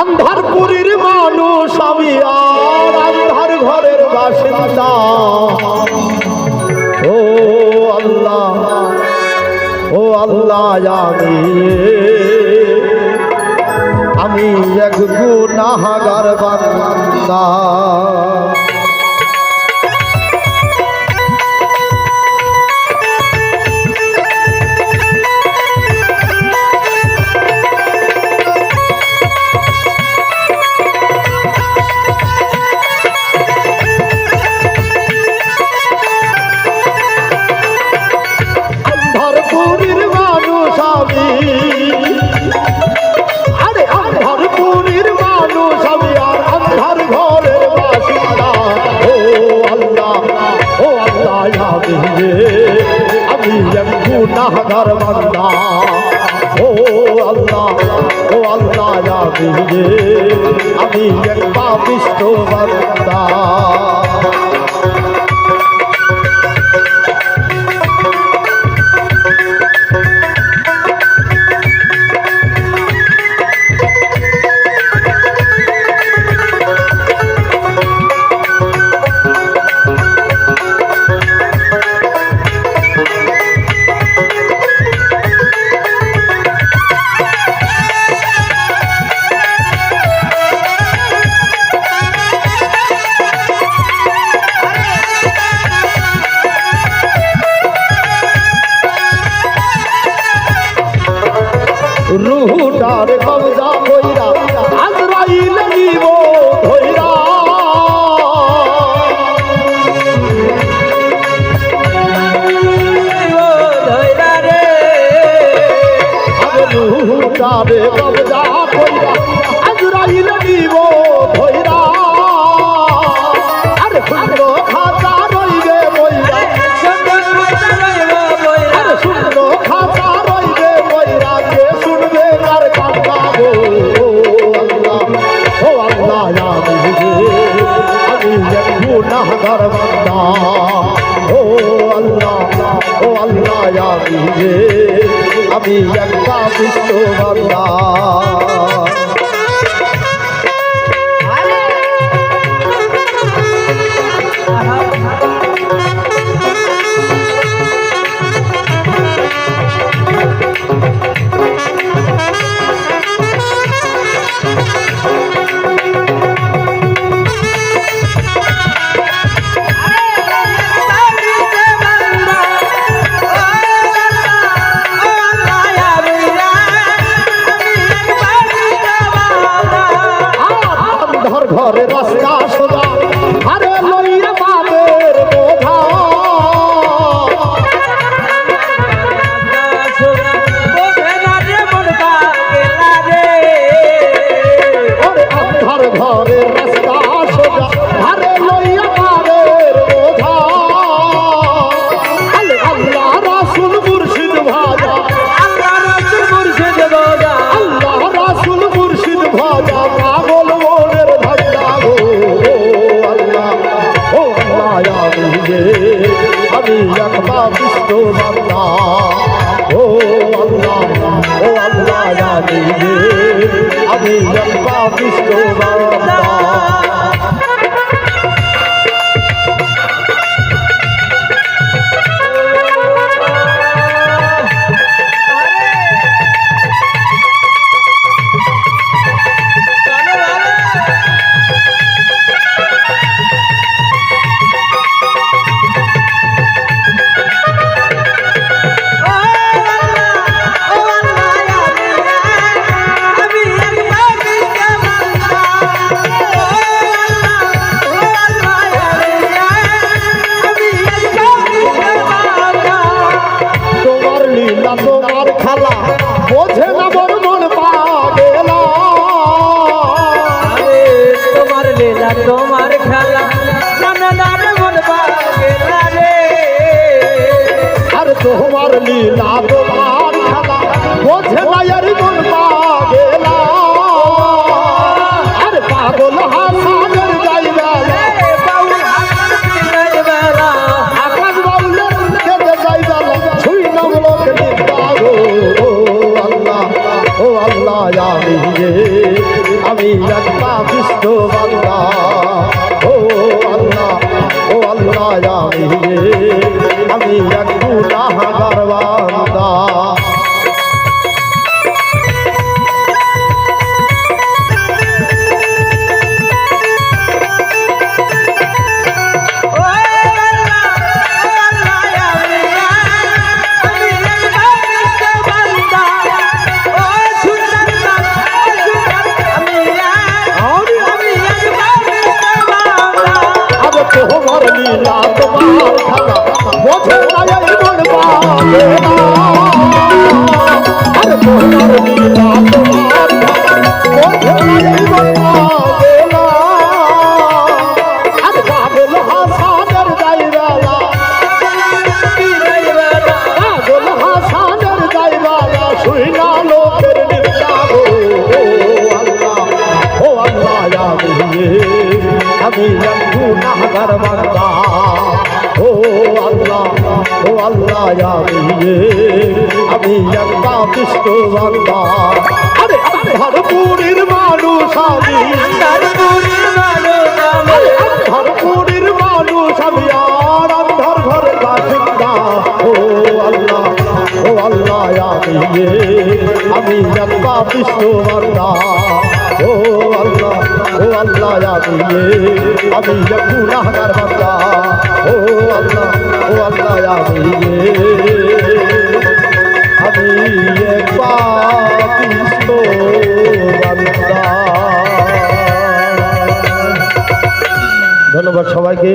আন্ধারপুরীর মানুষ আমি আর আন্ধার ঘরের বাসিন্দা। ও আল্লাহ, ও আল্লাহ, আমি এক গুনাহগার বান্দা। আন্ধারপুরীর মানুষ আমি, আরে আন্ধারপুরীর মানুষ আমি আর আন্ধার ঘরের বাসিন্দা। ও আল্লাহ, ও আল্লাহ, আমি এক গুনাহগার বান্দা। ও আল্লাহ, ও আল্লাহ, আমি এক পাপিষ্ঠ বান্দা। রুহুটার কবজা কইরা আজরাইল নিব ধইরা। রুহুটার কবজা কইরা আজরাইল নিব ধইরা। আরে সুন্দর খাতা রইবে বইরা, আরে সুন্দর খাতা রইবে বইরা, কে শুনবে কার কান্না গো। ও আল্লাহ, আমি এক গুনাহগার বান্দা। ও আল্লাহ, ও আল্লাহ, আমি এক পাপিষ্ঠ বান্দা। ঘরে রাস্তা সোজা, আরে লইয়া বাবের বোঝা। ওরে আন্ধার ঘরে রাস্তা সোজা, আরে লইয়া বাবের বোঝা। আল্লাহ রাসূল মুর্শিদ ভাজা, আল্লাহ রাসূল মুর্শিদ ভাজা, আল্লাহ রাসূল মুর্শিদ ভাজা, পাগল মনের ধান্দা গো। ও আল্লাহ, আমি এক পাপিষ্ঠ বান্দা। ও আল্লাহ, ও আল্লাহ, আমি এক পাপিষ্ঠ বান্দা। তোমার খেলা বোঝে না মোর মন পাগেলা। তোমার লীলা তোমার খেলা জানে না রে মন পাগেলা রে। আর তোমার লীলা তোমার খেলা বোঝে না আর মন পাগেলা। আর পাগল হাসানের যাইবা আকাশ বাউলের কেটে যাইবা ছুই নাম লোক নিবা গো। ও আল্লাহ, ও আল্লাহ, আমি এক পাপিষ্ঠ বান্দা ও আল্লাহ আমি এক গুনাহগার বান্দা তোমার লীলা তোমার খেলা বোঝে না এই মন পাবে না আরে তোমার লীলা তোমার খেলা বোঝে না এই মন পাবে না আরে পাগল হাসানের দাইরালা পাগল হাসানের দাইরালা শুইনা লোকের নিন্দা গো আল্লাহ আমি এক গুনাহগার বান্দা ও আল্লাহ আমি এক পাপিষ্ঠ বান্দা আরে ধরপুরের মানুষ আমি ধরপুরের মানুষ আমি আর অন্ধর ঘরের বাসিন্দা ও আল্লাহ আমি এক পাপিষ্ঠ বান্দা ও আল্লাহ আমি এক গুনাহগার বান্দা ও আল্লাহ আমি এক পাপিষ্ঠ বান্দা। ধন্যবাদ সবাইকে।